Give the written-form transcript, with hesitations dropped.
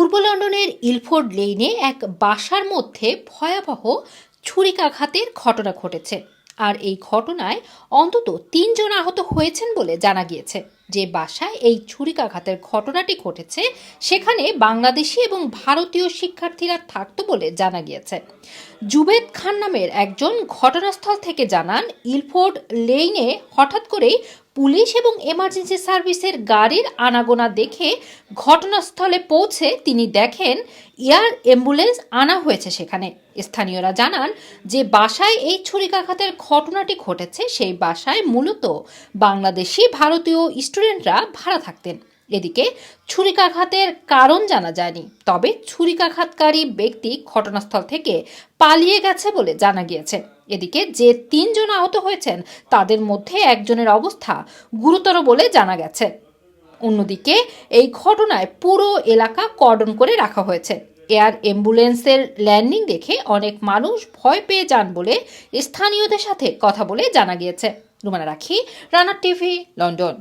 পূর্ব লন্ডনের ইলফোর্ড লেইনে এক বাসার মধ্যে ভয়াবহ ছুরিকাঘাতের ঘটনা ঘটেছে। আর এই ঘটনায় অন্তত ৩ জন আহত হয়েছেন বলে জানা গিয়েছে। যে বাসায় এই ছুরিকাঘাতের ঘটনাটি ঘটেছে সেখানে বাংলাদেশি এবং ভারতীয় শিক্ষার্থীরা থাকতো বলে জানা গিয়েছে। জুবেদ খান নামের একজন ঘটনাস্থল থেকে জানান, ইলফোর্ড লেইনে হঠাৎ করেই পুলিশ এবং এমার্জেন্সি সার্ভিসের গাড়ির আনাগোনা দেখে ঘটনাস্থলে পৌঁছে তিনি দেখেন এয়ার অ্যাম্বুলেন্স আনা হয়েছে সেখানে। স্থানীয়রা জানান যে বাসায় এই ছুরিকাঘাতের ঘটনাটি ঘটেছে সেই বাসায় মূলত বাংলাদেশি ভারতীয় স্টুডেন্টরা ভাড়া থাকতেন। এদিকে ছুরিকাঘাতের কারণ জানা যায়নি, তবে ছুরিকাঘাতকারী ব্যক্তি ঘটনাস্থল থেকে পালিয়ে গেছে বলে জানা গিয়েছে। এদিকে যে ৩ জন আহত হয়েছেন তাদের মধ্যে একজনের অবস্থা গুরুতর বলে জানা গেছে। অন্যদিকে এই ঘটনায় পুরো এলাকা কর্ডন করে রাখা হয়েছে। এয়ার অ্যাম্বুলেন্সের ল্যান্ডিং দেখে অনেক মানুষ ভয় পেয়ে যান বলে স্থানীয়দের সাথে কথা বলে জানা গিয়েছে। রুমানা রাখি, রানার টিভি, লন্ডন।